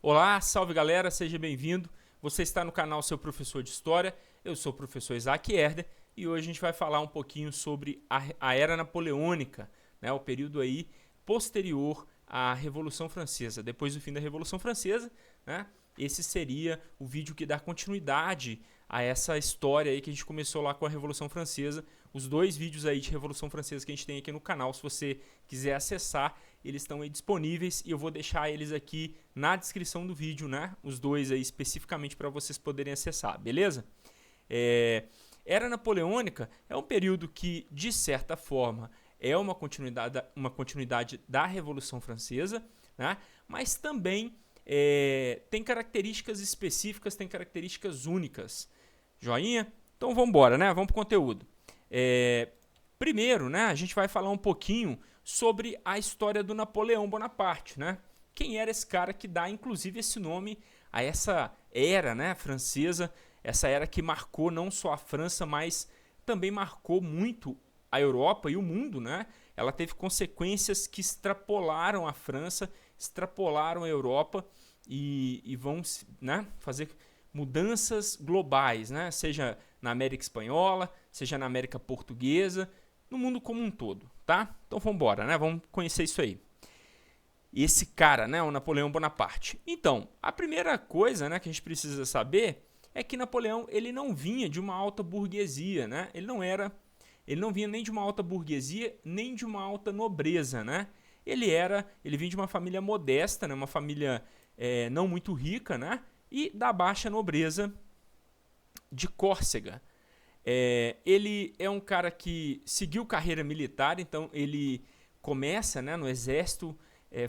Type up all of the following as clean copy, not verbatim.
Olá, salve galera, seja bem-vindo. Você está no canal Seu Professor de História, eu sou o professor Isaac Herder e hoje a gente vai falar um pouquinho sobre a Era Napoleônica, né, o período aí posterior à Revolução Francesa. Depois do fim da Revolução Francesa, né, esse seria o vídeo que dá continuidade a essa história aí que a gente começou lá com a Revolução Francesa. Os dois vídeos aí de Revolução Francesa que a gente tem aqui no canal, se você quiser acessar, eles estão aí disponíveis e eu vou deixar eles aqui na descrição do vídeo, né? Os dois aí especificamente para vocês poderem acessar, beleza? Era Napoleônica é um período que, de certa forma, é uma continuidade da Revolução Francesa, né? Mas também tem características específicas, tem características únicas. Joinha? Então vamos embora, né? Vamos para o conteúdo. Primeiro, né, a gente vai falar um pouquinho sobre a história do Napoleão Bonaparte, né? Quem era esse cara que dá, inclusive, esse nome a essa era, né, francesa, essa era que marcou não só a França, mas também marcou muito a Europa e o mundo, né? Ela teve consequências que extrapolaram a França, extrapolaram a Europa e vão, né, fazer mudanças globais, né? Seja na América Espanhola, seja na América Portuguesa, no mundo como um todo, tá? Então vamos embora, né? Vamos conhecer isso aí. Esse cara, né, o Napoleão Bonaparte. Então, a primeira coisa, né, que a gente precisa saber é que Napoleão ele não vinha de uma alta burguesia, né? Ele não vinha nem de uma alta burguesia, nem de uma alta nobreza, né? Ele vinha de uma família modesta, né? Uma família não muito rica, né? E da baixa nobreza de Córcega. Ele é um cara que seguiu carreira militar, então ele começa, né, no exército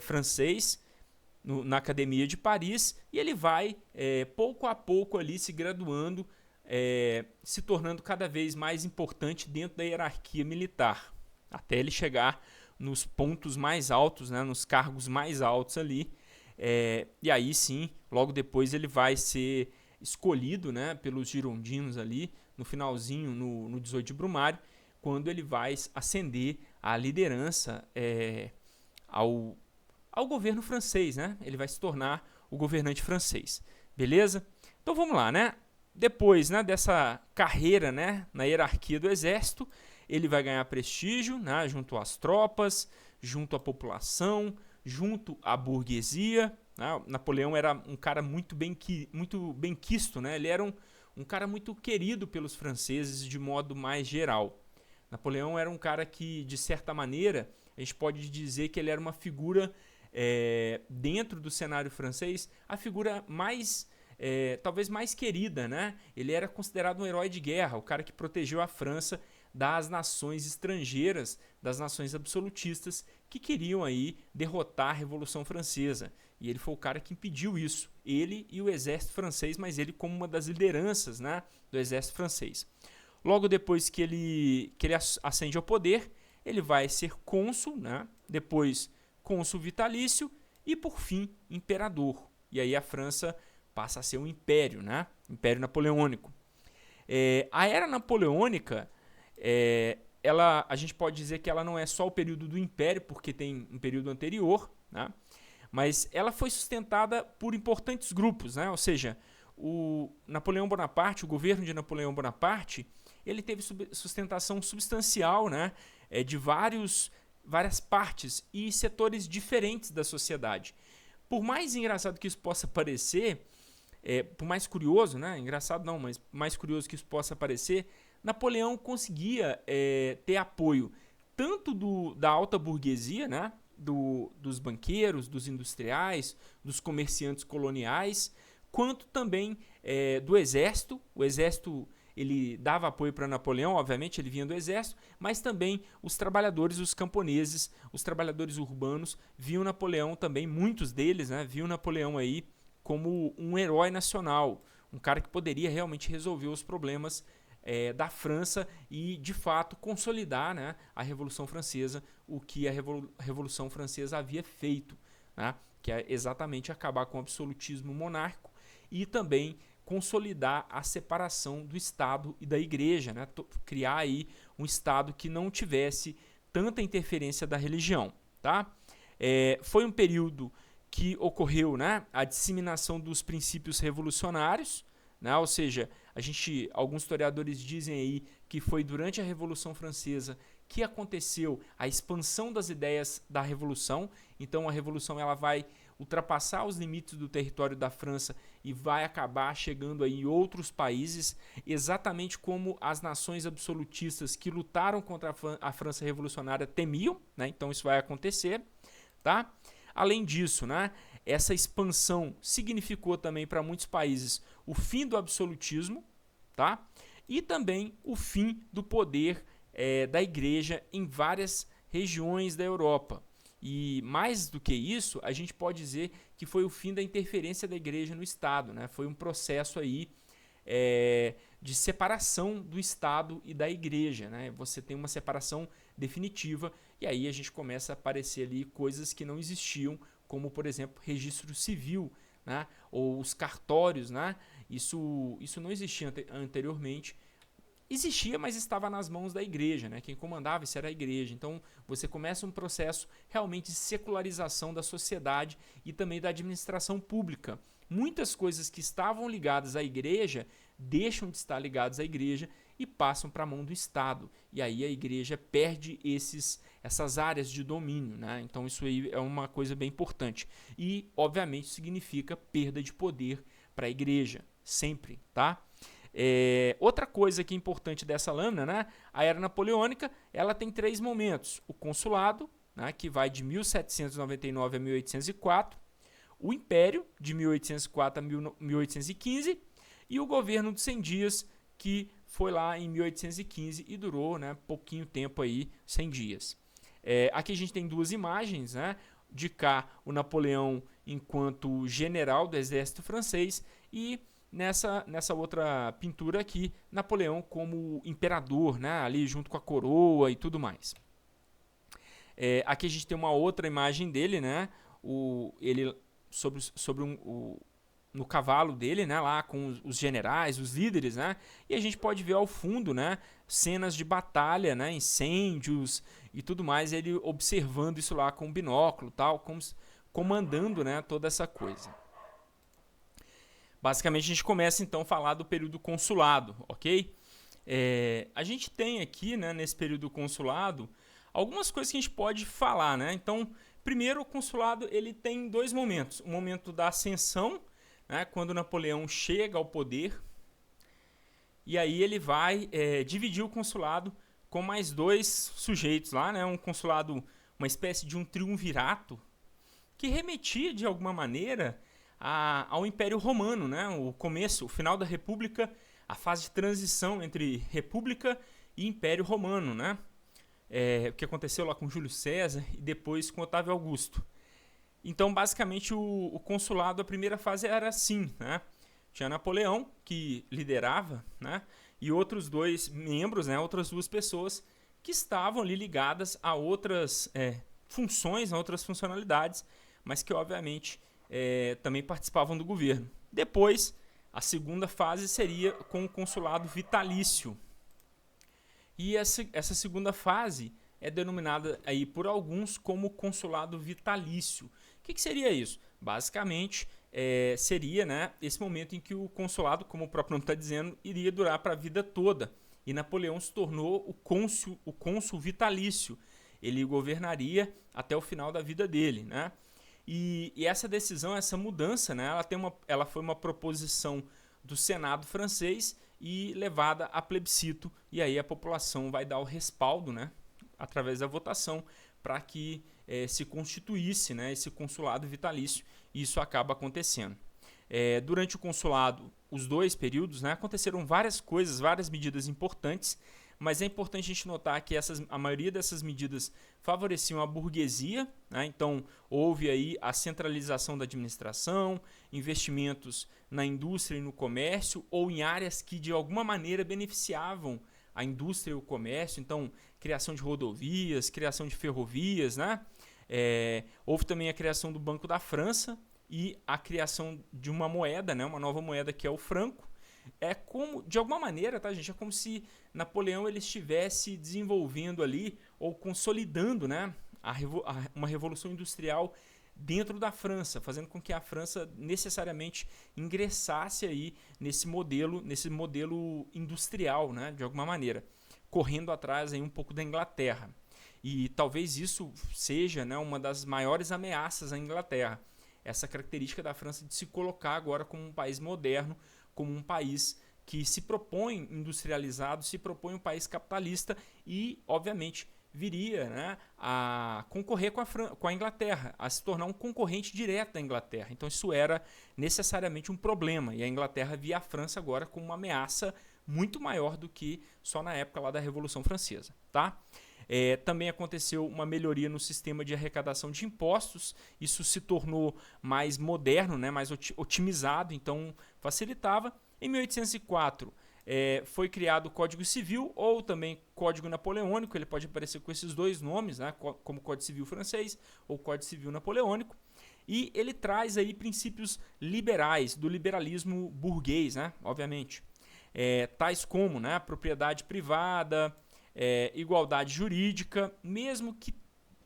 francês, na Academia de Paris, e ele vai pouco a pouco ali se graduando, se tornando cada vez mais importante dentro da hierarquia militar, até ele chegar nos pontos mais altos, né, nos cargos mais altos ali, e aí sim, logo depois ele vai ser escolhido, né, pelos girondinos ali, no finalzinho, no 18 de Brumário, quando ele vai ascender à liderança ao governo francês, né? Ele vai se tornar o governante francês, beleza? Então vamos lá, né? Depois, né, dessa carreira, né, na hierarquia do exército, ele vai ganhar prestígio, né, junto às tropas, junto à população, junto à burguesia. Né? Napoleão era um cara muito bem quisto, né? Ele era um cara muito querido pelos franceses de modo mais geral. Napoleão era um cara que, de certa maneira, a gente pode dizer que ele era uma figura, dentro do cenário francês, a figura mais, talvez mais querida, né? Ele era considerado um herói de guerra, o cara que protegeu a França das nações estrangeiras, das nações absolutistas que queriam aí derrotar a Revolução Francesa. E ele foi o cara que impediu isso, ele e o exército francês, mas ele como uma das lideranças, né, do exército francês. Logo depois que ele ascende ao poder, ele vai ser cônsul, né, depois cônsul vitalício e, por fim, imperador. E aí a França passa a ser um império, né, Império Napoleônico. A Era Napoleônica, a gente pode dizer que ela não é só o período do Império, porque tem um período anterior, né? Mas ela foi sustentada por importantes grupos, né? Ou seja, o Napoleão Bonaparte, o governo de Napoleão Bonaparte, ele teve sustentação substancial, né, de várias partes e setores diferentes da sociedade. Por mais engraçado que isso possa parecer, por mais curioso, né, engraçado não, mas mais curioso que isso possa parecer, Napoleão conseguia ter apoio tanto da alta burguesia, né, dos banqueiros, dos industriais, dos comerciantes coloniais, quanto também do exército. O exército ele dava apoio para Napoleão, obviamente ele vinha do exército, mas também os trabalhadores, os camponeses, os trabalhadores urbanos viam Napoleão também, muitos deles, né, viam Napoleão aí como um herói nacional, um cara que poderia realmente resolver os problemas da França e, de fato, consolidar, né, a Revolução Francesa, o que a Revolução Francesa havia feito, né, que é exatamente acabar com o absolutismo monárquico e também consolidar a separação do Estado e da Igreja, né, criar aí um Estado que não tivesse tanta interferência da religião. Tá? Foi um período que ocorreu, né, a disseminação dos princípios revolucionários, né, ou seja, alguns historiadores dizem aí que foi durante a Revolução Francesa que aconteceu a expansão das ideias da Revolução. Então a Revolução ela vai ultrapassar os limites do território da França e vai acabar chegando aí em outros países, exatamente como as nações absolutistas que lutaram contra a França revolucionária temiam, né? Então isso vai acontecer, tá? Além disso, né, essa expansão significou também para muitos países o fim do absolutismo, tá? E também o fim do poder da igreja em várias regiões da Europa. E mais do que isso, a gente pode dizer que foi o fim da interferência da igreja no Estado, né? Foi um processo aí de separação do Estado e da igreja, né? Você tem uma separação definitiva e aí a gente começa a aparecer ali coisas que não existiam, como por exemplo registro civil, né? Ou os cartórios, né? Isso não existia anteriormente. Existia, mas estava nas mãos da igreja, né? Quem comandava isso era a igreja. Então você começa um processo realmente de secularização da sociedade e também da administração pública. Muitas coisas que estavam ligadas à igreja deixam de estar ligadas à igreja e passam para a mão do Estado. E aí a igreja perde essas áreas de domínio, né? Então isso aí é uma coisa bem importante. E, obviamente, significa perda de poder para a igreja, sempre, tá? Outra coisa que é importante dessa lâmina, né? A Era Napoleônica, ela tem 3 momentos. O consulado, né, que vai de 1799 a 1804, o Império, de 1804 a 1815, e o governo dos 100 dias, que foi lá em 1815 e durou, né, pouquinho tempo aí, 100 dias. Aqui a gente tem 2 imagens, né? De cá, o Napoleão enquanto general do exército francês e nessa outra pintura aqui, Napoleão como imperador, né, ali junto com a coroa e tudo mais. Aqui a gente tem uma outra imagem dele, né, ele no cavalo dele, né, lá com os generais, os líderes, né, e a gente pode ver ao fundo, né, cenas de batalha, né, incêndios e tudo mais, ele observando isso lá com o binóculo, tal, comandando, né, toda essa coisa. Basicamente, a gente começa, então, a falar do período consulado, ok? A gente tem aqui, né, nesse período consulado, algumas coisas que a gente pode falar, né? Então, primeiro, o consulado ele tem 2 momentos. O momento da ascensão, né, quando Napoleão chega ao poder, e aí ele vai dividir o consulado com mais 2 sujeitos lá, né? Um consulado, uma espécie de um triunvirato, que remetia, de alguma maneira, ao Império Romano, né? O final da República, a fase de transição entre República e Império Romano, né? O que aconteceu lá com Júlio César e depois com Otávio Augusto. Então, basicamente, o consulado, a primeira fase era assim, né? Tinha Napoleão, que liderava, né? E outros 2 membros, né? Outras 2 pessoas que estavam ali ligadas a outras funções, a outras funcionalidades, mas que, obviamente, também participavam do governo. Depois, a segunda fase seria com o consulado vitalício. E essa segunda fase é denominada aí por alguns como consulado vitalício. O que seria isso? Basicamente, seria, né, esse momento em que o consulado, como o próprio nome está dizendo, iria durar para a vida toda. E Napoleão se tornou o cônsul vitalício. Ele governaria até o final da vida dele, né? E essa decisão, essa mudança, né, ela foi uma proposição do Senado francês e levada a plebiscito. E aí a população vai dar o respaldo, né, através da votação, para que se constituísse, né, esse consulado vitalício. E isso acaba acontecendo. Durante o consulado, os 2 períodos, né, aconteceram várias coisas, várias medidas importantes, mas é importante a gente notar que a maioria dessas medidas favoreciam a burguesia, né? Então houve aí a centralização da administração, investimentos na indústria e no comércio ou em áreas que de alguma maneira beneficiavam a indústria e o comércio, então criação de rodovias, criação de ferrovias, né? Houve também a criação do Banco da França e a criação de uma moeda, né? Uma nova moeda que é o franco. Como, de alguma maneira, tá, gente? É como se Napoleão ele estivesse desenvolvendo ali ou consolidando, né, uma revolução industrial dentro da França, fazendo com que a França necessariamente ingressasse aí nesse modelo industrial, né, de alguma maneira, correndo atrás aí um pouco da Inglaterra. E talvez isso seja, né, uma das maiores ameaças à Inglaterra, essa característica da França de se colocar agora como um país moderno, como um país que se propõe industrializado, se propõe um país capitalista e, obviamente, viria, né, a concorrer com a Inglaterra, a se tornar um concorrente direto da Inglaterra. Então isso era necessariamente um problema, e a Inglaterra via a França agora como uma ameaça muito maior do que só na época lá da Revolução Francesa. Tá? Também aconteceu uma melhoria no sistema de arrecadação de impostos, isso se tornou mais moderno, né, mais otimizado, então facilitava. Em 1804, foi criado o Código Civil, ou também Código Napoleônico, ele pode aparecer com esses dois nomes, né, como Código Civil francês ou Código Civil napoleônico, e ele traz aí princípios liberais, do liberalismo burguês, né, obviamente, tais como, né, propriedade privada, igualdade jurídica, mesmo que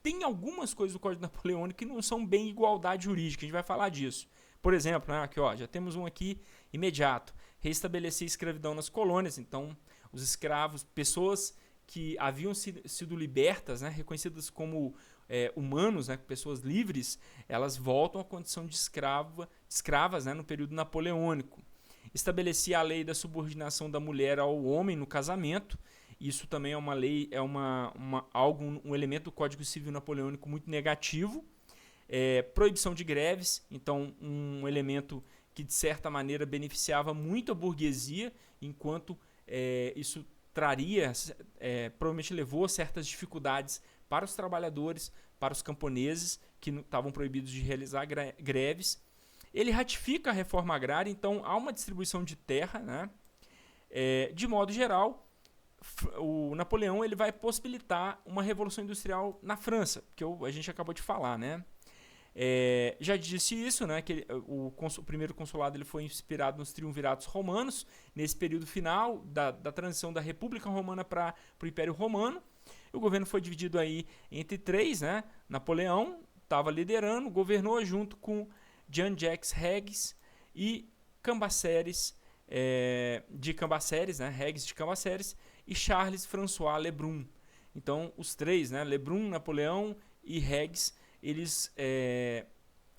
tem algumas coisas do Código Napoleônico que não são bem igualdade jurídica, a gente vai falar disso. Por exemplo, né, aqui, ó, já temos um aqui imediato, restabelecer a escravidão nas colônias, então os escravos, pessoas que haviam sido libertas, né, reconhecidas como humanos, né, pessoas livres, elas voltam à condição de escravas, né, no período napoleônico. Estabelecia a lei da subordinação da mulher ao homem no casamento. Isso também é uma lei, um elemento do Código Civil Napoleônico muito negativo. Proibição de greves, então um elemento que de certa maneira beneficiava muito a burguesia, enquanto isso traria, provavelmente levou a certas dificuldades para os trabalhadores, para os camponeses, que estavam proibidos de realizar greves. Ele ratifica a reforma agrária, então há uma distribuição de terra, né? De modo geral, o Napoleão ele vai possibilitar uma revolução industrial na França, que a gente acabou de falar, né? Já disse isso, né, que o primeiro consulado ele foi inspirado nos triunviratos romanos, nesse período final da transição da República Romana para o Império Romano. O governo foi dividido aí entre três, né? Napoleão estava liderando, governou junto com Jean-Jacques Regis e Cambaceres, né? Regis de Cambaceres e Charles François Lebrun. Então, os três, né? Lebrun, Napoleão e Regis, eles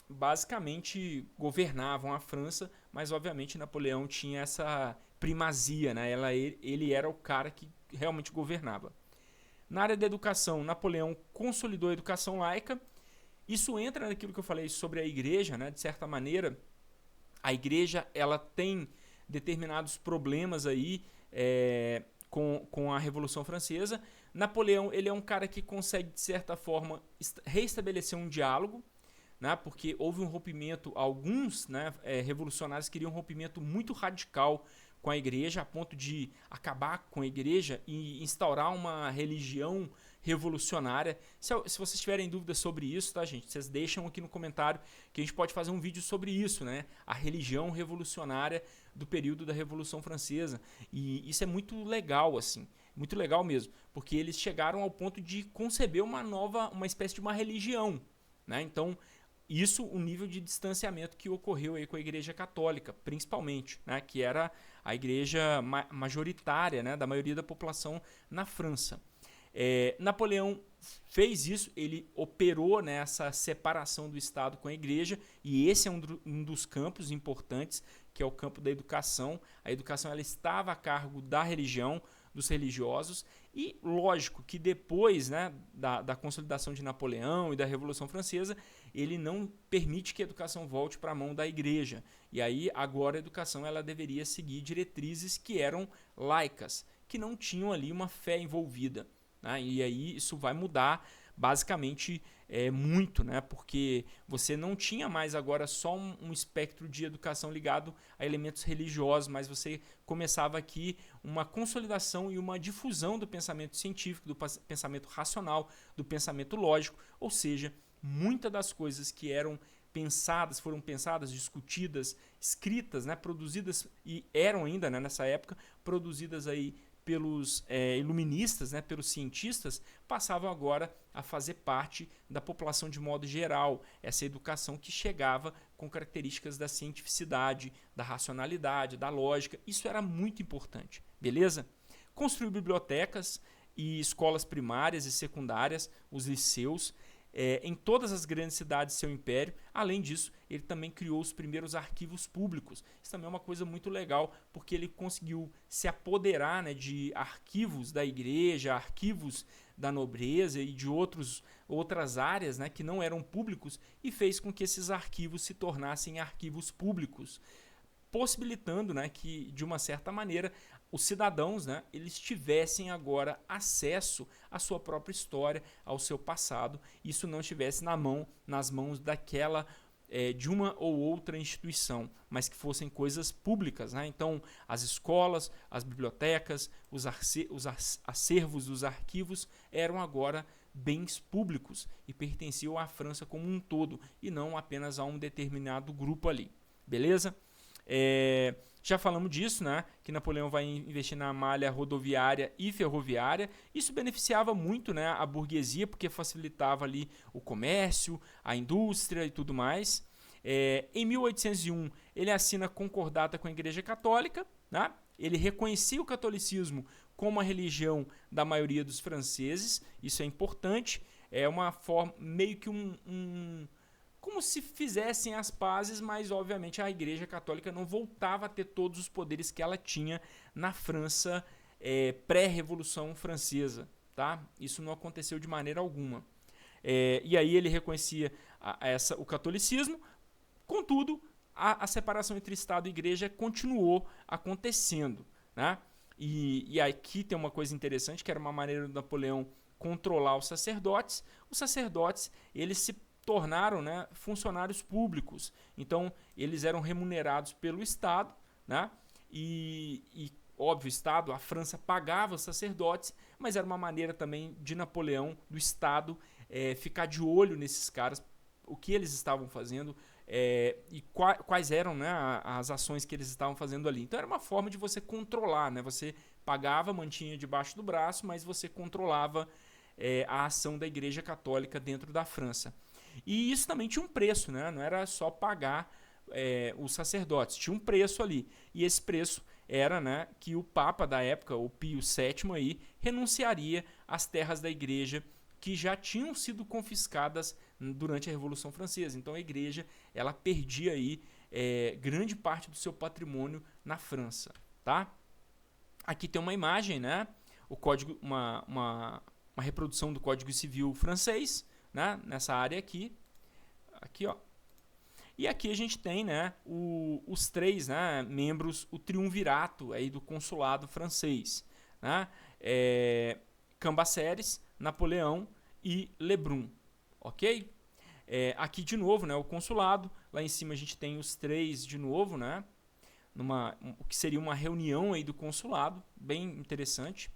basicamente governavam a França, mas obviamente Napoleão tinha essa primazia, né? Ele era o cara que realmente governava. Na área da educação, Napoleão consolidou a educação laica. Isso entra naquilo que eu falei sobre a igreja, né? De certa maneira, a igreja ela tem determinados problemas aí com a Revolução Francesa. Napoleão ele é um cara que consegue, de certa forma, reestabelecer um diálogo, né? Porque houve um rompimento, alguns, né, revolucionários queriam um rompimento muito radical com a igreja, a ponto de acabar com a igreja e instaurar uma religião revolucionária. Se vocês tiverem dúvidas sobre isso, tá, gente? Vocês deixam aqui no comentário que a gente pode fazer um vídeo sobre isso, né? A religião revolucionária do período da Revolução Francesa. E isso é muito legal, assim. Muito legal mesmo. Porque eles chegaram ao ponto de conceber uma espécie de uma religião, né? Então, isso o nível de distanciamento que ocorreu aí com a Igreja Católica, principalmente, né? Que era a igreja majoritária, né? Da maioria da população na França. Napoleão fez isso, ele operou nessa separação do Estado com a igreja, e esse é um dos campos importantes, que é o campo da educação. A educação ela estava a cargo da religião, dos religiosos, e lógico que depois, né, da consolidação de Napoleão e da Revolução Francesa, ele não permite que a educação volte para a mão da igreja, e aí agora a educação ela deveria seguir diretrizes que eram laicas, que não tinham ali uma fé envolvida. E aí isso vai mudar basicamente muito, né? Porque você não tinha mais agora só um espectro de educação ligado a elementos religiosos, mas você começava aqui uma consolidação e uma difusão do pensamento científico, do pensamento racional, do pensamento lógico, ou seja, muitas das coisas que foram pensadas, discutidas, escritas, né, produzidas, e eram ainda, né, nessa época, produzidas aí pelos iluministas, né, pelos cientistas, passavam agora a fazer parte da população de modo geral. Essa educação que chegava com características da cientificidade, da racionalidade, da lógica. Isso era muito importante, beleza? Construiu bibliotecas e escolas primárias e secundárias, os liceus, em todas as grandes cidades do seu império. Além disso, ele também criou os primeiros arquivos públicos. Isso também é uma coisa muito legal, porque ele conseguiu se apoderar, né, de arquivos da igreja, arquivos da nobreza e de outras áreas, né, que não eram públicos, e fez com que esses arquivos se tornassem arquivos públicos, possibilitando, né, que, de uma certa maneira, os cidadãos, né, eles tivessem agora acesso à sua própria história, ao seu passado, e isso não estivesse nas mãos daquela de uma ou outra instituição, mas que fossem coisas públicas, né? Então, as escolas, as bibliotecas, os acervos dos arquivos eram agora bens públicos e pertenciam à França como um todo, e não apenas a um determinado grupo ali, beleza? Já falamos disso, né? Que Napoleão vai investir na malha rodoviária e ferroviária. Isso beneficiava muito, né, a burguesia, porque facilitava ali o comércio, a indústria e tudo mais. Em 1801, ele assina concordata com a Igreja Católica, né? Ele reconhecia o catolicismo como a religião da maioria dos franceses. Isso é importante. É uma forma, meio que como se fizessem as pazes, mas obviamente a Igreja Católica não voltava a ter todos os poderes que ela tinha na França pré-Revolução Francesa. Tá? Isso não aconteceu de maneira alguma. E aí ele reconhecia o catolicismo, contudo, a separação entre Estado e Igreja continuou acontecendo. Né? E aqui tem uma coisa interessante, que era uma maneira do Napoleão controlar os sacerdotes. Os sacerdotes, eles se tornaram, né, funcionários públicos. Então, eles eram remunerados pelo Estado, né? E óbvio, o Estado, a França pagava os sacerdotes, mas era uma maneira também de Napoleão, do Estado, ficar de olho nesses caras, o que eles estavam fazendo e quais eram, né, as ações que eles estavam fazendo ali. Então, era uma forma de você controlar, né? Você pagava, mantinha debaixo do braço, mas você controlava a ação da Igreja Católica dentro da França. E isso também tinha um preço, né? Não era só pagar os sacerdotes, tinha um preço ali. E esse preço era, né, que o Papa da época, o Pio VII, aí, renunciaria às terras da Igreja que já tinham sido confiscadas durante a Revolução Francesa. Então a Igreja, ela perdia aí grande parte do seu patrimônio na França. Tá? Aqui tem uma imagem, né? O código, uma reprodução do Código Civil francês, né? Nessa área aqui, ó. E aqui a gente tem, né, os três, né, membros, o triunvirato aí do consulado francês, né? Cambacérès, Napoleão e Lebrun, ok? Aqui de novo, né, o consulado. Lá em cima a gente tem os três de novo, né? O que seria uma reunião aí do consulado, bem interessante.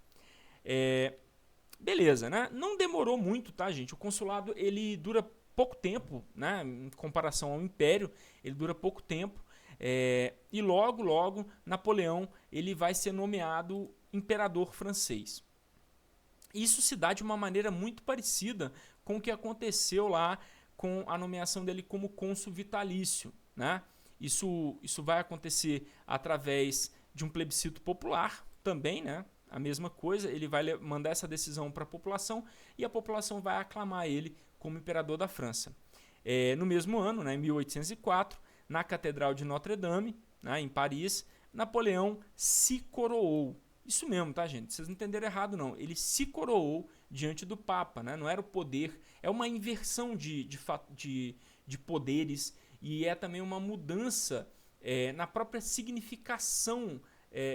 Beleza, né? Não demorou muito, tá, gente? O consulado, ele dura pouco tempo, né? Em comparação ao Império, ele dura pouco tempo. E logo, Napoleão, ele vai ser nomeado imperador francês. Isso se dá de uma maneira muito parecida com o que aconteceu lá com a nomeação dele como cônsul vitalício, né? Isso vai acontecer através de um plebiscito popular também, né? A mesma coisa, ele vai mandar essa decisão para a população e a população vai aclamar ele como imperador da França. No mesmo ano, né, em 1804, na Catedral de Notre-Dame, né, em Paris, Napoleão se coroou. Isso mesmo, tá, gente? Vocês não entenderam errado, não. Ele se coroou diante do Papa, né? Não era o poder, é uma inversão de poderes e é também uma mudança na própria significação,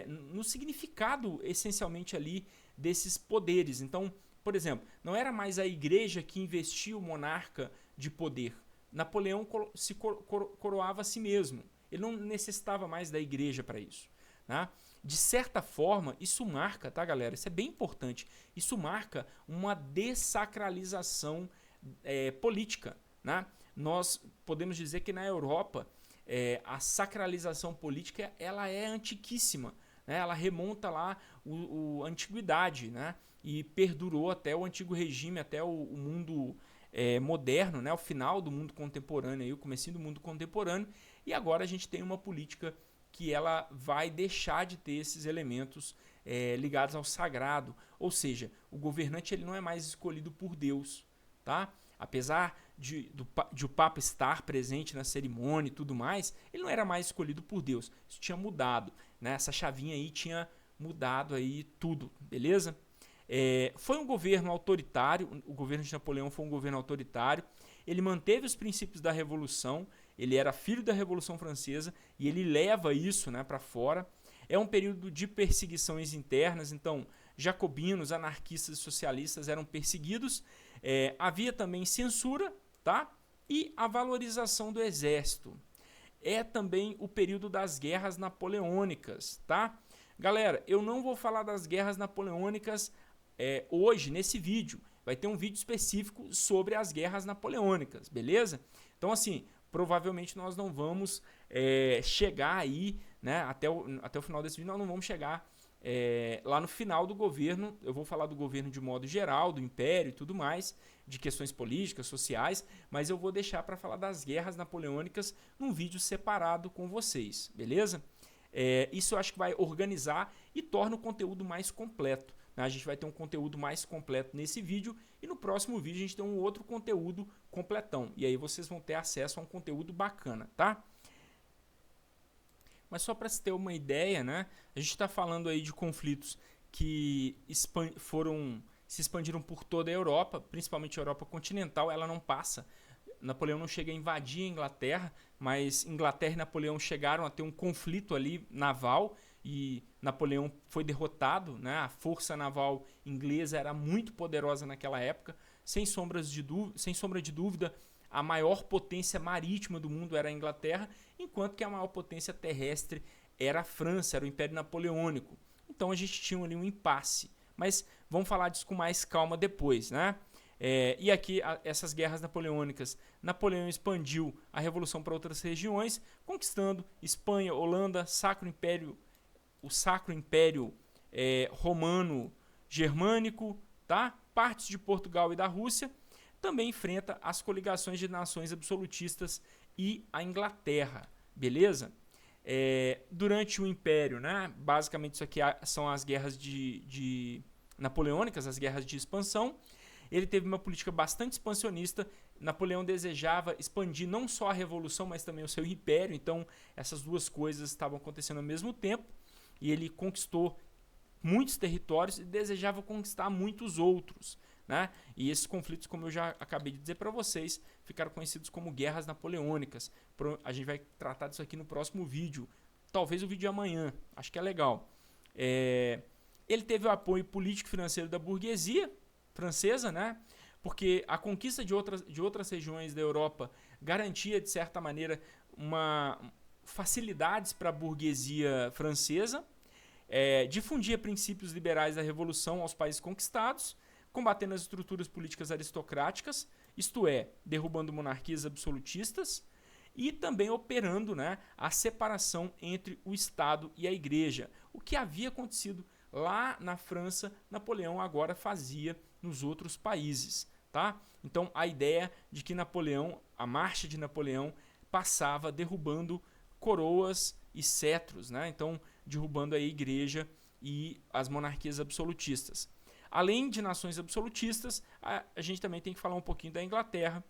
no significado essencialmente ali desses poderes. Então, por exemplo, não era mais a igreja que investia o monarca de poder. Napoleão se coroava a si mesmo. Ele não necessitava mais da igreja para isso, né? De certa forma, isso marca, tá, galera? Isso é bem importante. Isso marca uma dessacralização política, né? Nós podemos dizer que na Europa a sacralização política ela é antiquíssima, né? Ela remonta lá a antiguidade, né? E perdurou até o antigo regime, até o mundo moderno, né? O final do mundo contemporâneo, aí, o comecinho do mundo contemporâneo, e agora a gente tem uma política que ela vai deixar de ter esses elementos ligados ao sagrado, ou seja, o governante ele não é mais escolhido por Deus, tá? Apesar de o Papa estar presente na cerimônia e tudo mais, ele não era mais escolhido por Deus. Isso tinha mudado, né? Essa chavinha aí tinha mudado aí tudo, beleza? Foi um governo autoritário, o governo de Napoleão foi um governo autoritário, ele manteve os princípios da Revolução, ele era filho da Revolução Francesa e ele leva isso, né, para fora. É um período de perseguições internas, então jacobinos, anarquistas e socialistas eram perseguidos, havia também censura, tá? E a valorização do exército. É também o período das guerras napoleônicas, tá? Galera, eu não vou falar das guerras napoleônicas hoje, nesse vídeo. Vai ter um vídeo específico sobre as guerras napoleônicas, beleza? Então, assim, provavelmente nós não vamos chegar aí, né, até o final desse vídeo, nós não vamos chegar lá no final do governo. Eu vou falar do governo de modo geral, do império e tudo mais, de questões políticas, sociais, mas eu vou deixar para falar das guerras napoleônicas num vídeo separado com vocês, beleza? Isso eu acho que vai organizar e torna o conteúdo mais completo. A gente vai ter um conteúdo mais completo nesse vídeo e no próximo vídeo a gente tem um outro conteúdo completão. E aí vocês vão ter acesso a um conteúdo bacana, tá? Mas só para se ter uma ideia, né? A gente está falando aí de conflitos que se expandiram por toda a Europa, principalmente a Europa continental. Ela não passa. Napoleão não chega a invadir a Inglaterra, mas Inglaterra e Napoleão chegaram a ter um conflito ali naval e Napoleão foi derrotado, né? A força naval inglesa era muito poderosa naquela época, sem sombra de dúvida, a maior potência marítima do mundo era a Inglaterra, enquanto que a maior potência terrestre era a França, era o Império Napoleônico. Então a gente tinha ali um impasse, mas vamos falar disso com mais calma depois, né? E aqui, essas guerras napoleônicas, Napoleão expandiu a revolução para outras regiões, conquistando Espanha, Holanda, o Sacro Império Romano Germânico, tá? Partes de Portugal e da Rússia. Também enfrenta as coligações de nações absolutistas e a Inglaterra, beleza? Durante o Império, né? Basicamente isso aqui são as guerras napoleônicas, as guerras de expansão. Ele teve uma política bastante expansionista. Napoleão desejava expandir não só a revolução, mas também o seu império. Então, essas duas coisas estavam acontecendo ao mesmo tempo. E ele conquistou muitos territórios e desejava conquistar muitos outros, né? E esses conflitos, como eu já acabei de dizer para vocês, ficaram conhecidos como guerras napoleônicas. A gente vai tratar disso aqui no próximo vídeo. Talvez o vídeo de amanhã. Acho que é legal. Ele teve o apoio político e financeiro da burguesia francesa, né? Porque a conquista de outras regiões da Europa garantia, de certa maneira, facilidades para a burguesia francesa, difundia princípios liberais da Revolução aos países conquistados, combatendo as estruturas políticas aristocráticas, isto é, derrubando monarquias absolutistas, e também operando, né, a separação entre o Estado e a Igreja. O que havia acontecido lá na França, Napoleão agora fazia nos outros países, tá? Então a ideia de que a marcha de Napoleão passava derrubando coroas e cetros, né? Então derrubando a igreja e as monarquias absolutistas. Além de nações absolutistas, a gente também tem que falar um pouquinho da Inglaterra,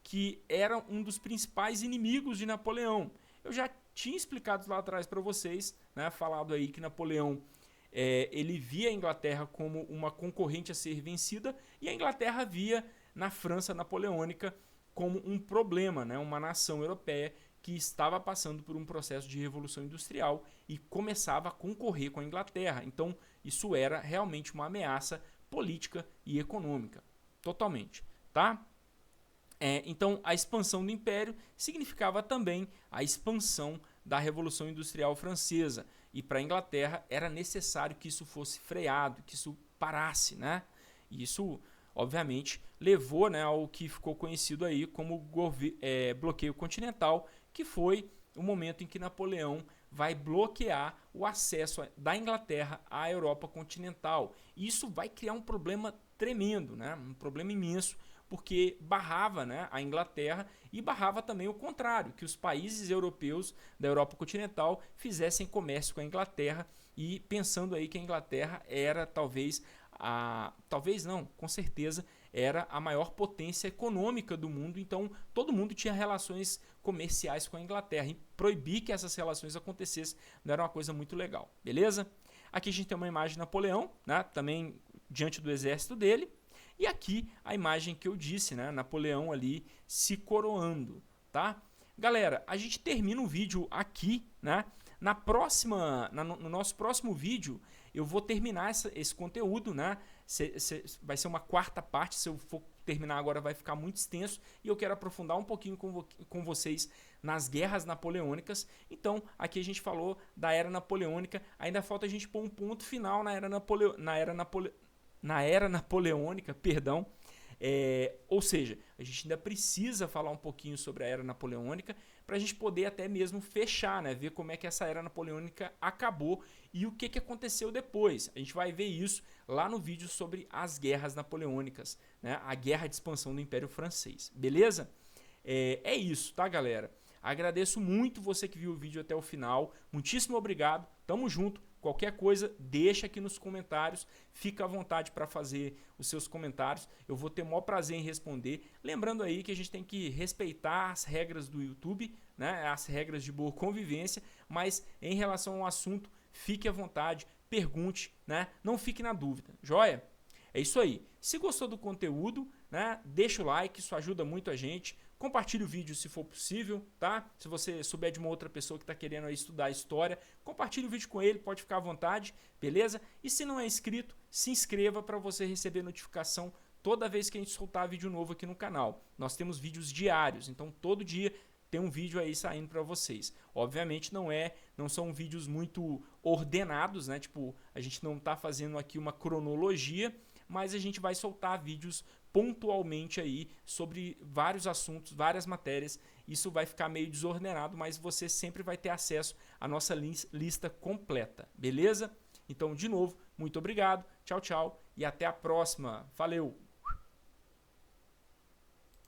que era um dos principais inimigos de Napoleão. Eu já tinha explicado lá atrás para vocês, né? Falado aí que Napoleão ele via a Inglaterra como uma concorrente a ser vencida e a Inglaterra via na França napoleônica como um problema, né? Uma nação europeia que estava passando por um processo de revolução industrial e começava a concorrer com a Inglaterra. Então isso era realmente uma ameaça política e econômica, totalmente, tá? Então a expansão do Império significava também a expansão da Revolução Industrial Francesa. E para a Inglaterra era necessário que isso fosse freado, que isso parasse, né? E isso, obviamente, levou, né, ao que ficou conhecido aí como bloqueio continental, que foi o momento em que Napoleão vai bloquear o acesso da Inglaterra à Europa continental. Isso vai criar um problema tremendo, né? Um problema imenso, porque barrava, né, a Inglaterra e barrava também o contrário, que os países europeus da Europa continental fizessem comércio com a Inglaterra, e pensando aí que a Inglaterra era talvez não, com certeza era a maior potência econômica do mundo, então todo mundo tinha relações comerciais com a Inglaterra, e proibir que essas relações acontecessem não era uma coisa muito legal, beleza? Aqui a gente tem uma imagem de Napoleão, né, também diante do exército dele, e aqui a imagem que eu disse, né, Napoleão ali se coroando, tá? Galera, a gente termina o vídeo aqui, né? No nosso próximo vídeo, eu vou terminar esse conteúdo, né? Vai ser uma quarta parte, se eu for terminar agora vai ficar muito extenso, e eu quero aprofundar um pouquinho com vocês nas guerras napoleônicas. Então, aqui a gente falou da Era Napoleônica, ainda falta a gente pôr um ponto final na Era Napoleônica, perdão. Ou seja, a gente ainda precisa falar um pouquinho sobre a Era Napoleônica para a gente poder até mesmo fechar, né? Ver como é que essa Era Napoleônica acabou e o que aconteceu depois. A gente vai ver isso lá no vídeo sobre as guerras napoleônicas, né? A guerra de expansão do Império Francês, beleza? É isso, tá, galera? Agradeço muito você que viu o vídeo até o final, muitíssimo obrigado, tamo junto. Qualquer coisa, deixa aqui nos comentários, fica à vontade para fazer os seus comentários, eu vou ter o maior prazer em responder. Lembrando aí que a gente tem que respeitar as regras do YouTube, né, as regras de boa convivência, mas em relação ao assunto, fique à vontade, pergunte, né, não fique na dúvida, joia? É isso aí. Se gostou do conteúdo, né, deixa o like, isso ajuda muito a gente. Compartilhe o vídeo se for possível, tá? Se você souber de uma outra pessoa que está querendo aí estudar a história, compartilhe o vídeo com ele, pode ficar à vontade, beleza? E se não é inscrito, se inscreva para você receber notificação toda vez que a gente soltar vídeo novo aqui no canal. Nós temos vídeos diários, então todo dia tem um vídeo aí saindo para vocês. Obviamente não são vídeos muito ordenados, né? Tipo, a gente não está fazendo aqui uma cronologia, mas a gente vai soltar vídeos pontualmente aí sobre vários assuntos, várias matérias. Isso vai ficar meio desordenado, mas você sempre vai ter acesso à nossa lista completa, beleza? Então, de novo, muito obrigado, tchau, tchau e até a próxima. Valeu!